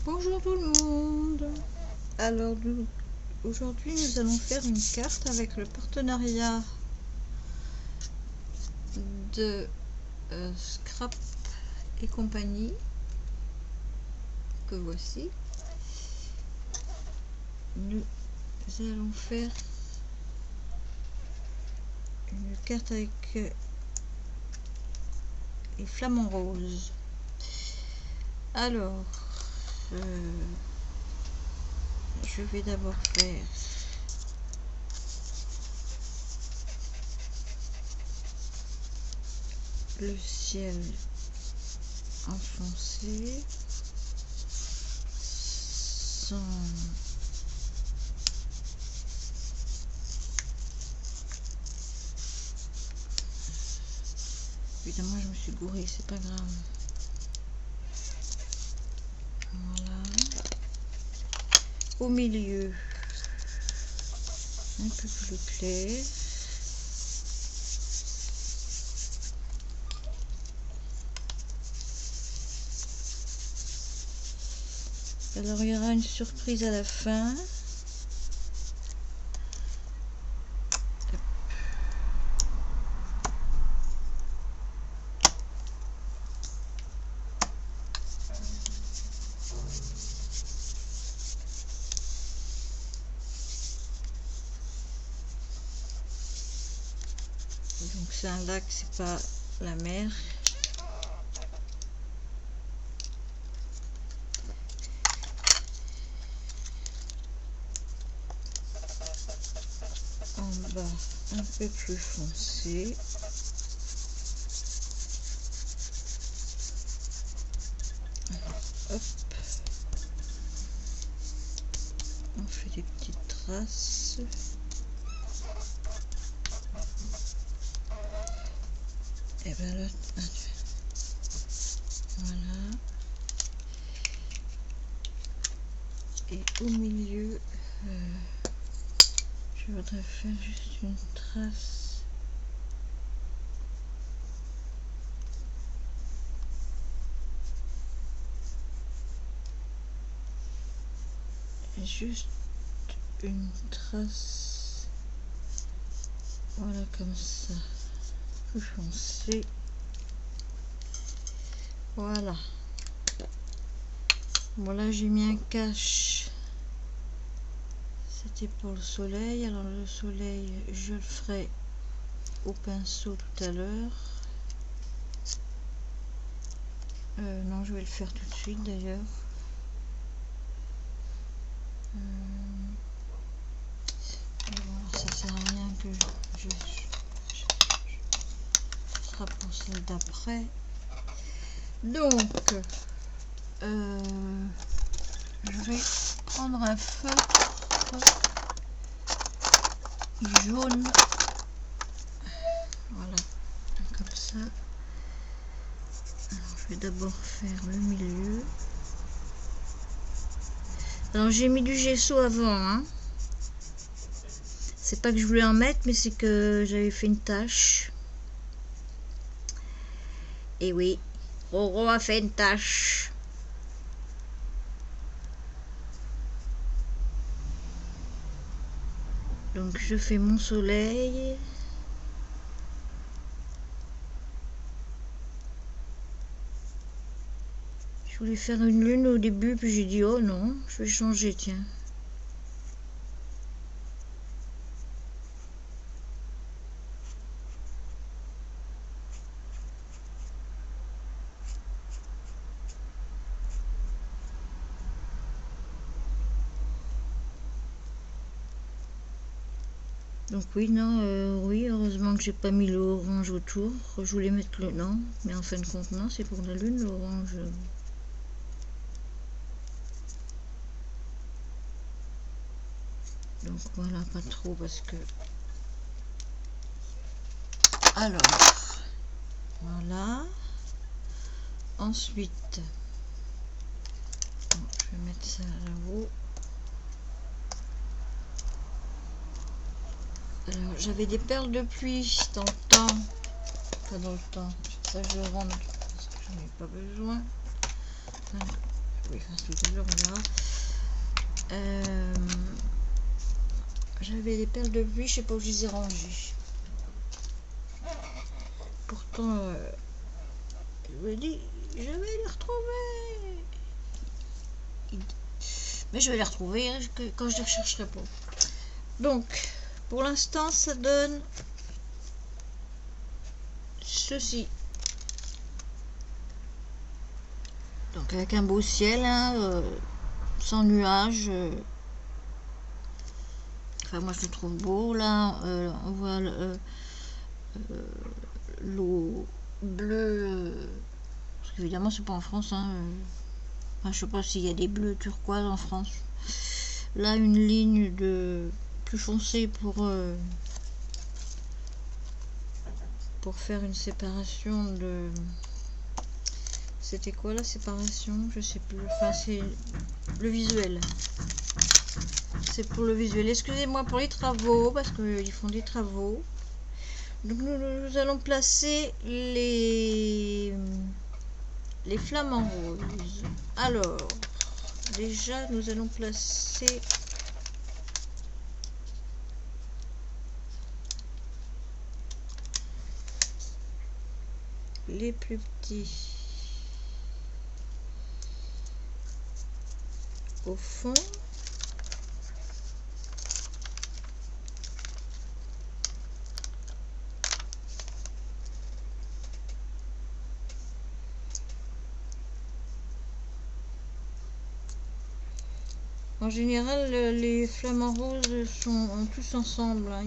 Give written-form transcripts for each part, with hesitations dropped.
Bonjour tout le monde. Alors aujourd'hui nous allons faire une carte avec le partenariat de Scrap et compagnie que voici. Nous allons faire une carte avec les flamants roses. Alors je vais d'abord faire le ciel enfoncé sans évidemment je me suis gourée, c'est pas grave. Voilà. Au milieu un peu plus clair. Alors il y aura une surprise à la fin. Donc c'est un lac, c'est pas la mer. En bas un peu plus foncé. Hop. On fait des petites traces. Et bien là, voilà. Et au milieu, je voudrais faire juste une trace. Juste une trace. Voilà, comme ça. Plus foncé. Voilà. Voilà, j'ai mis un cache. C'était pour le soleil. Alors le soleil, je le ferai au pinceau tout à l'heure. Non, je vais le faire tout de suite d'ailleurs. Voilà, ça sert à rien que ce sera pour celle d'après. Donc je vais prendre un feutre jaune, voilà, comme ça. Alors, je vais d'abord faire le milieu. Alors j'ai mis du gesso avant, hein. C'est pas que je voulais en mettre, mais c'est que j'avais fait une tache. Et oui, Roro a fait une tache. Donc je fais mon soleil. Je voulais faire une lune au début, puis j'ai dit oh non, je vais changer, tiens. Donc oui, non, oui, heureusement que j'ai pas mis l'orange autour. Je voulais mettre le non, mais en fin de compte non, c'est pour la lune l'orange. Donc voilà, pas trop parce que. Alors, voilà. Ensuite, bon, je vais mettre ça là-haut. Alors, j'avais des perles de pluie dans le temps. Pas dans le temps. Ça, je rentre parce que j'en ai pas besoin. pouvais faire tout à l'heure là. J'avais des perles de pluie, je sais pas où je les ai rangées. Pourtant, je me dis, je vais les retrouver. Mais je vais les retrouver hein, quand je les rechercherai pas. Donc, pour l'instant, ça donne ceci. Donc, avec un beau ciel, hein, sans nuages. Enfin, moi, je le trouve beau, là. On voit l'eau bleue. Parce qu'évidemment, c'est pas en France, hein. Enfin, je sais pas s'il y a des bleus turquoise en France. Là, une ligne de plus foncée pour faire une séparation de... C'était quoi la séparation? Je sais plus. Enfin, c'est le visuel. C'est pour le visuel. Excusez-moi pour les travaux, parce qu'ils font des travaux. Donc, nous allons placer les flamants roses. Alors, déjà, nous allons placer... les plus petits au fond. En général, les flamants roses sont tous ensemble. Hein.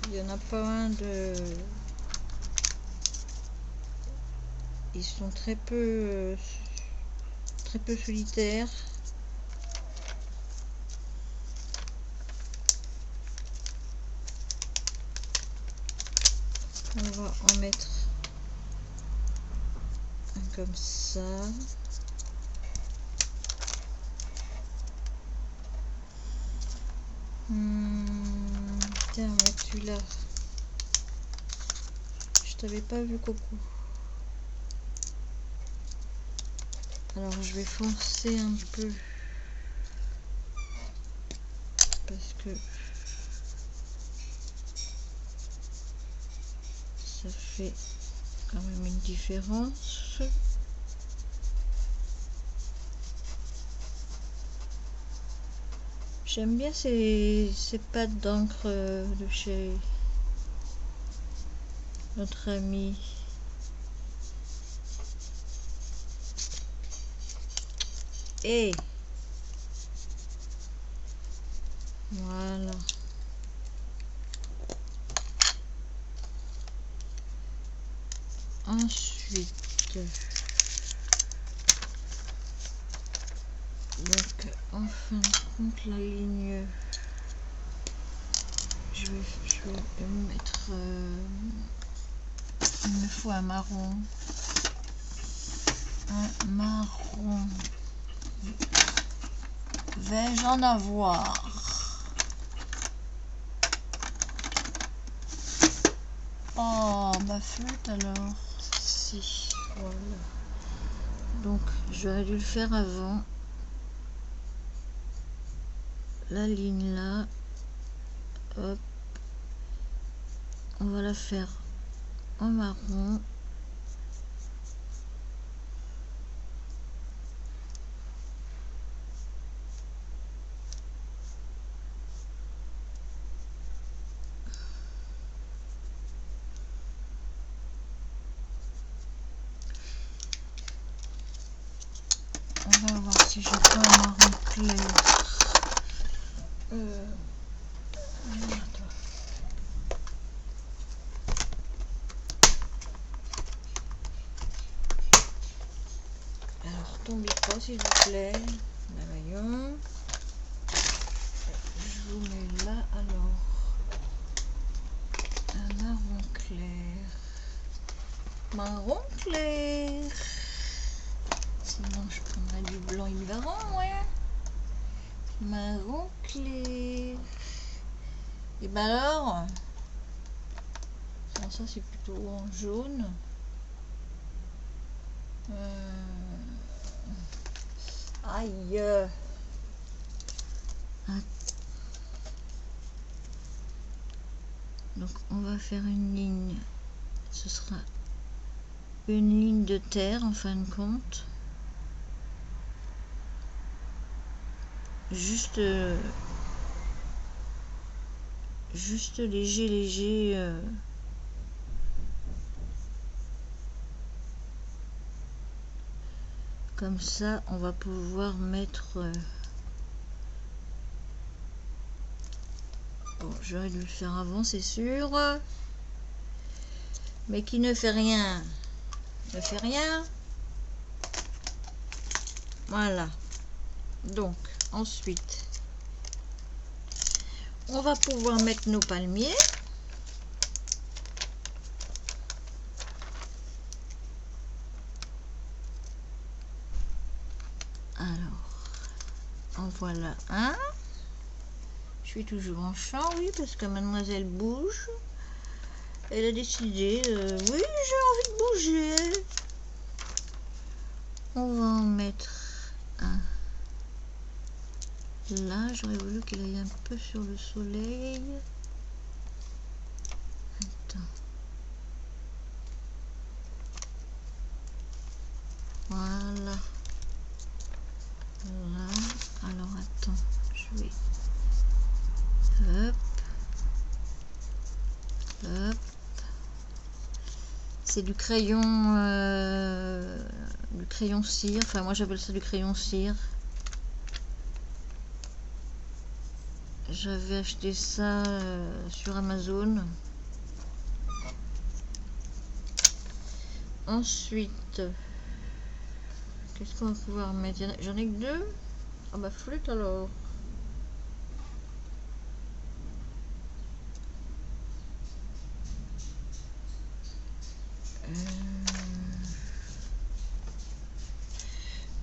Il y en a pas un de... Ils sont très peu solitaires. On va en mettre un comme ça. Tiens, celui-là. Je t'avais pas vu, Coco. Alors je vais forcer un peu parce que ça fait quand même une différence. J'aime bien ces pattes d'encre de chez notre ami. Et voilà. Ensuite, donc en fin de compte, la ligne, je vais mettre, il me faut un marron. Vais-je en avoir? Oh, ma flûte alors. Si, voilà. Donc, j'aurais dû le faire avant. La ligne là. Hop. On va la faire en marron. On va voir si j'ai pas un marron clair. Alors, tombez pas s'il vous plaît. Voyons. Je vous mets là alors. Un marron clair. Marron clair. Sinon, je prendrais du blanc hilarant, ouais. Marron clair. Et ben alors, ça c'est plutôt en jaune. Aïe. Donc on va faire une ligne, ce sera une ligne de terre en fin de compte, juste léger, comme ça on va pouvoir mettre bon, j'aurais dû le faire avant, c'est sûr, mais qui ne fait rien ne fait rien. Voilà, donc ensuite on va pouvoir mettre nos palmiers. Alors en voilà un. Je suis toujours en champ, oui, parce que mademoiselle bouge. Elle a décidé, oui, j'ai envie de bouger. On va en mettre un là. J'aurais voulu qu'il aille un peu sur le soleil. Attends. Voilà. Là. Alors, attends. Je vais... Hop. Hop. C'est du crayon cire. Enfin, moi, j'appelle ça du crayon cire. J'avais acheté ça sur Amazon. Ensuite, qu'est-ce qu'on va pouvoir mettre? J'en ai que deux. Ah bah flûte alors.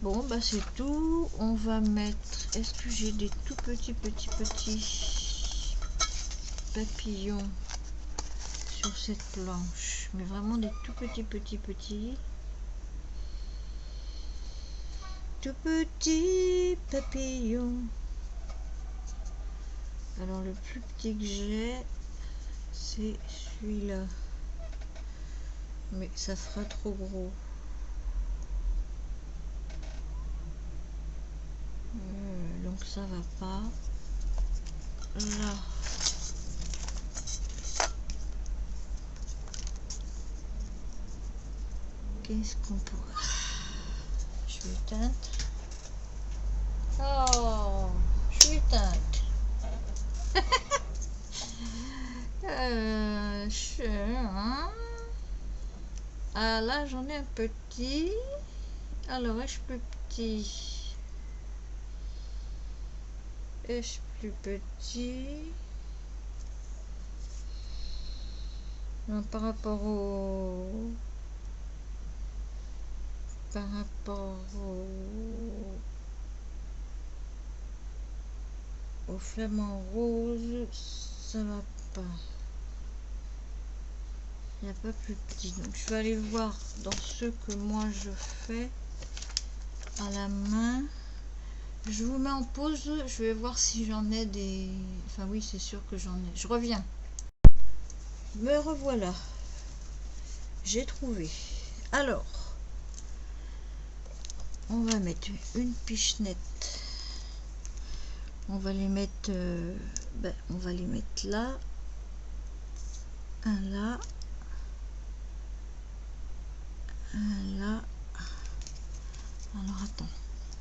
Bon bah c'est tout. On va mettre... Est-ce que j'ai des tout petits papillons sur cette planche? Mais vraiment des tout petits papillons. Alors le plus petit que j'ai, c'est celui-là. Mais ça fera trop gros. Donc ça va pas. Là. Qu'est-ce qu'on pourrait... Je suis éteinte. Oh, je suis éteinte. Ah là j'en ai un petit. Alors est-ce plus petit? Est-ce plus petit? Non, par rapport au flamant rose, ça va pas. Il n'y a pas plus petit. Donc je vais aller voir dans ce que moi je fais à la main. Je vous mets en pause. Je vais voir si j'en ai des... Enfin oui, c'est sûr que j'en ai. Je reviens. Me revoilà. J'ai trouvé. Alors, on va mettre une pichenette. On va les mettre... on va les mettre là. Un là. Un là. Alors attends.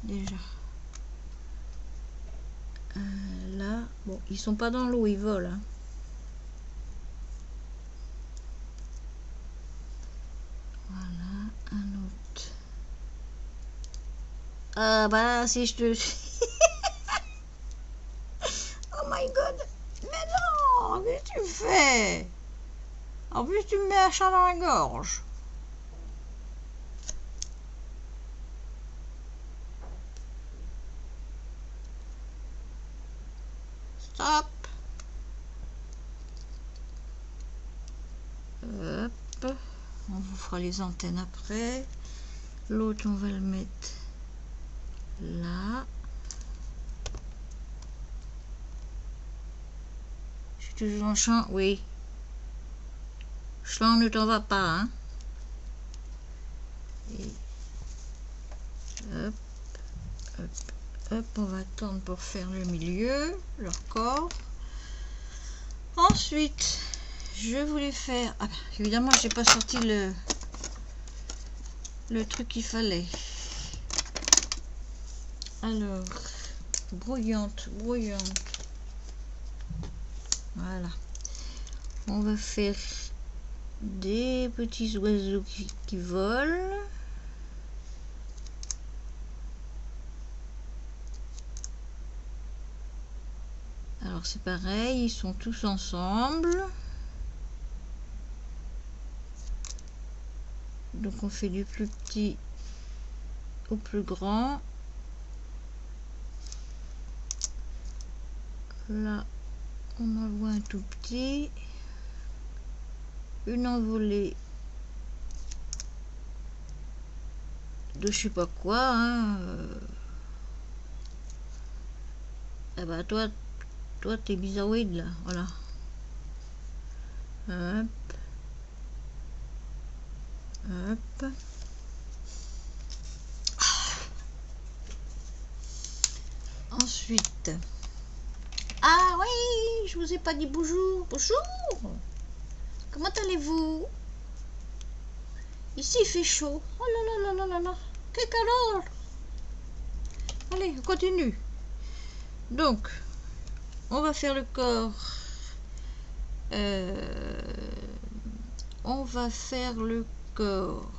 Déjà. Un là. Bon, ils sont pas dans l'eau, ils volent. Hein. Voilà, un autre. Ah bah si je te... Oh my god. Mais non, qu'est-ce que tu fais? En plus tu me mets un chat dans la gorge. Stop. Hop. On vous fera les antennes après. L'autre on va le mettre là. toujours en champ, oui. Champ, ne t'en va pas, hein. Et hop, hop, hop, on va attendre pour faire le milieu, leur corps. Ensuite, je voulais faire... Ah, évidemment, j'ai pas sorti le truc qu'il fallait. Alors, brouillante. Voilà. On va faire des petits oiseaux qui volent. Alors c'est pareil, ils sont tous ensemble. Donc on fait du plus petit au plus grand. Là, on en voit un tout petit. Une envolée de je sais pas quoi. Hein. Ah bah toi t'es bizarroïde là. Voilà. Hop. Hop. Ensuite. Ah oui, je vous ai pas dit bonjour. Bonjour. Comment allez-vous? Ici il fait chaud. Oh là là là là là. Quelle calor. Allez, on continue. Donc, on va faire le corps. On va faire le corps.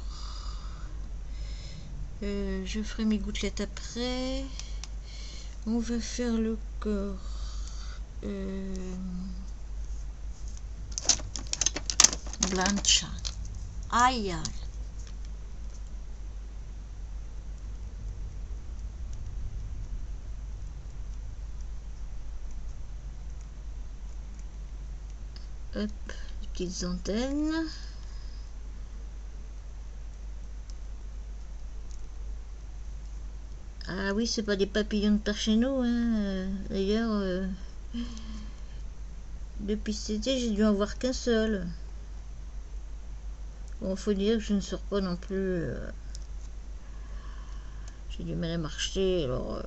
Je ferai mes gouttelettes après. On va faire le corps. Blancha. Aïe aïe. Hop, les petites antennes. Ah oui, c'est pas des papillons de par chez nous, hein. D'ailleurs, depuis cet été, j'ai dû en voir qu'un seul. Bon, faut dire que je ne sors pas non plus. J'ai du mal à marcher, alors.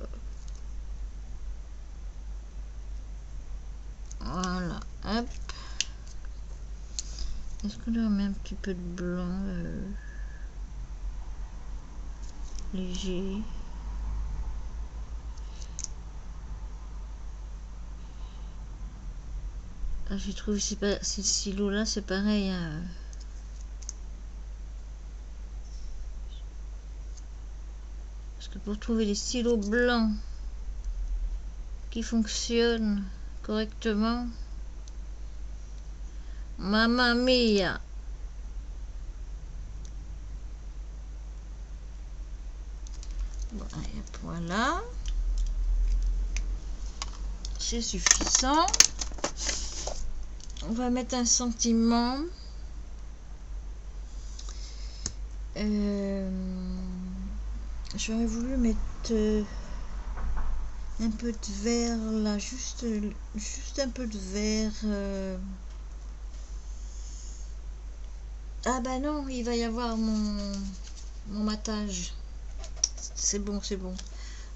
Voilà, hop. Est-ce qu'on leur met un petit peu de blanc léger? Ah, j'ai trouvé ces silos là, c'est pareil. Hein. Parce que pour trouver les stylos blancs qui fonctionnent correctement, mamma mia. Voilà, c'est suffisant. On va mettre un sentiment. J'aurais voulu mettre un peu de vert là, juste un peu de vert. Ah bah non, il va y avoir mon matage. C'est bon, c'est bon.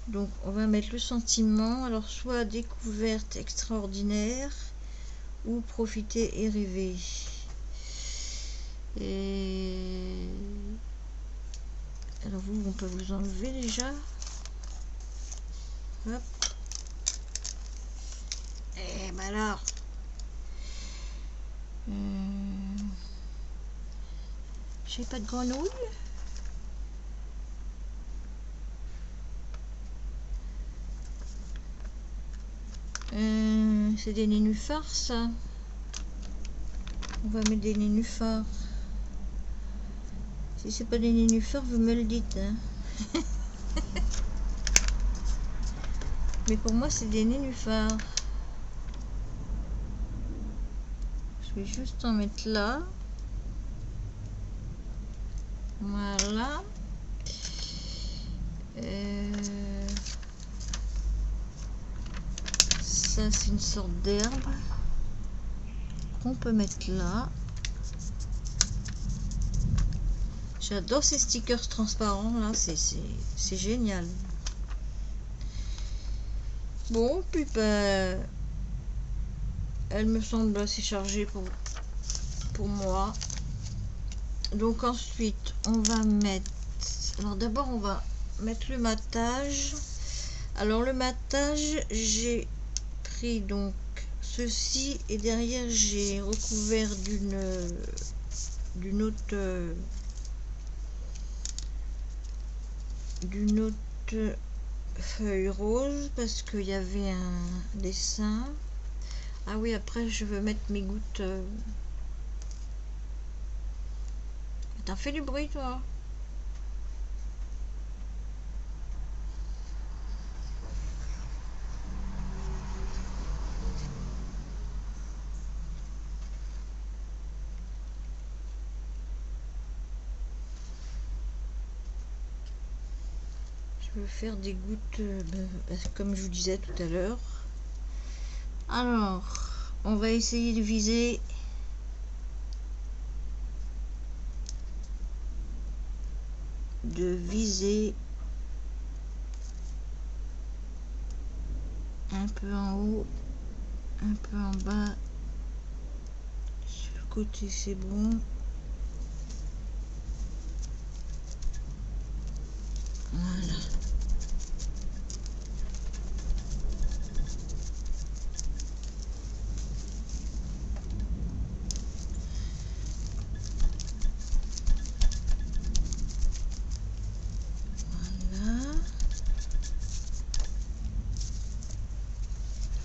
Donc on va mettre le sentiment. Alors soit découverte extraordinaire ou profiter et rêver. Et alors vous, on peut vous enlever déjà. Hop. Et ben alors. J'ai pas de grenouille. C'est des nénuphars ça. On va mettre des nénuphars. Si c'est pas des nénuphars, vous me le dites. Hein. Mais pour moi, c'est des nénuphars. Je vais juste en mettre là. Voilà. Ça, c'est une sorte d'herbe. qu'on peut mettre là. J'adore ces stickers transparents là, c'est génial. Bon, puis ben, elle me semble assez chargée pour moi. Donc ensuite, on va mettre... Alors d'abord, on va mettre le matage. Alors le matage, j'ai pris donc ceci et derrière j'ai recouvert d'une autre feuille rose parce qu'il y avait un dessin. Ah oui, après je veux mettre mes gouttes. T'as fait du bruit toi? Je veux faire des gouttes comme je vous disais tout à l'heure. Alors, on va essayer de viser un peu en haut, un peu en bas. Sur le côté c'est bon. Voilà.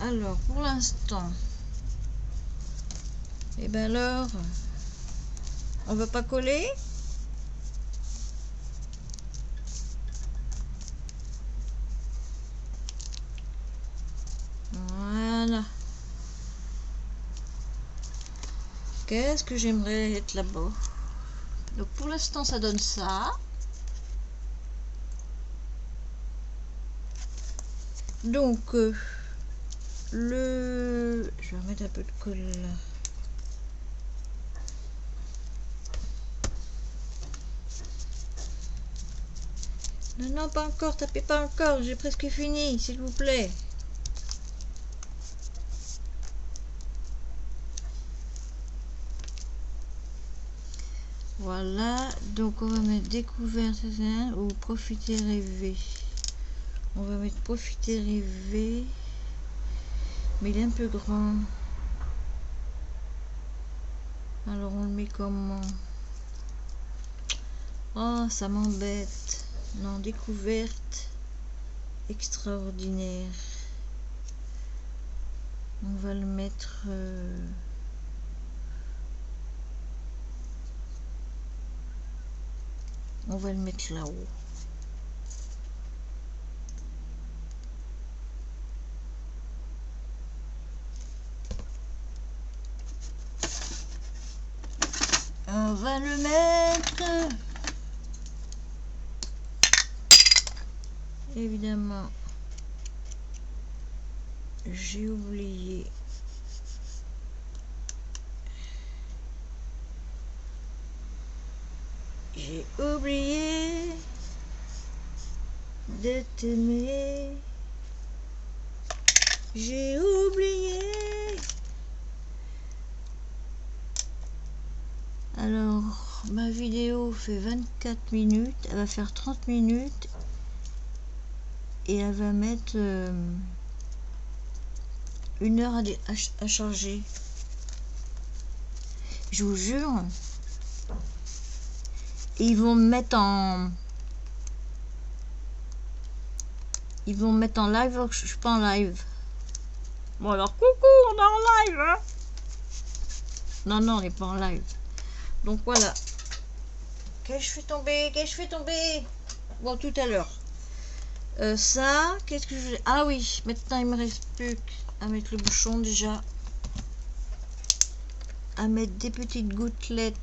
Alors pour l'instant, et ben alors, on va pas coller. Voilà. Qu'est-ce que j'aimerais être là-bas? Donc pour l'instant ça donne ça. Donc je vais remettre un peu de colle là. Non, non, pas encore, tapez pas encore, j'ai presque fini, s'il vous plaît. Voilà, donc on va mettre découverte ou profiter rêver. On va mettre profiter rêver, mais il est un peu grand. Alors on le met comment? Oh, ça m'embête. Non, découverte extraordinaire. On va le mettre là-haut. On va le mettre. Évidemment, j'ai oublié. J'ai oublié de t'aimer. J'ai oublié. Alors, ma vidéo fait 24 minutes. Elle va faire 30 minutes. Et elle va mettre 1 heure à charger. Je vous jure. Et ils vont me mettre en... Ils vont me mettre en live alors que je suis pas en live. Bon alors coucou, on est en live hein. Non, non, on n'est pas en live. Donc voilà. Qu'est-ce que je fais tomber? Qu'est-ce que je fais tomber? Bon, tout à l'heure. Ça, qu'est-ce que je... Ah oui, maintenant il me reste plus qu'à mettre le bouchon déjà. À mettre des petites gouttelettes.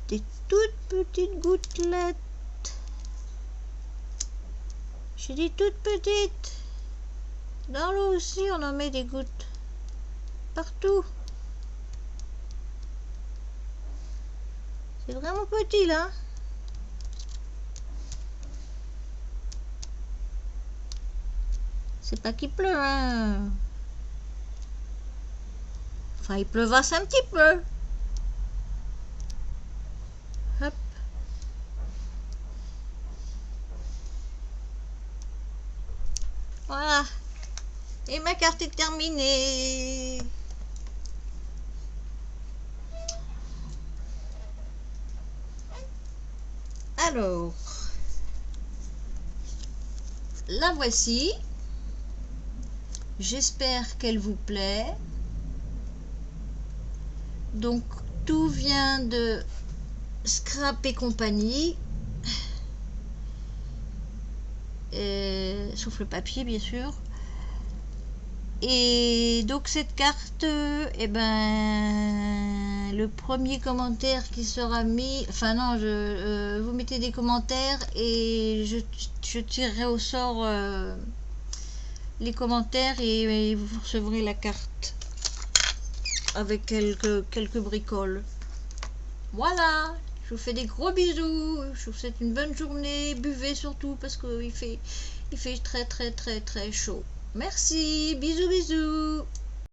Des toutes petites gouttelettes. J'ai dit toutes petites. Dans l'eau aussi, on en met des gouttes. partout. C'est vraiment petit là. C'est pas qu'il pleut, hein. Enfin, il pleuvasse un petit peu. Hop. Voilà. Et ma carte est terminée. Alors, la voici. J'espère qu'elle vous plaît. Donc, tout vient de Scrap et compagnie. Sauf le papier, bien sûr. Et donc cette carte, eh ben, le premier commentaire qui sera mis, enfin non, vous mettez des commentaires et je tirerai au sort les commentaires et vous recevrez la carte avec quelques bricoles. Voilà, je vous fais des gros bisous, je vous souhaite une bonne journée, buvez surtout parce qu'il fait très très très très chaud. Merci, bisous bisous.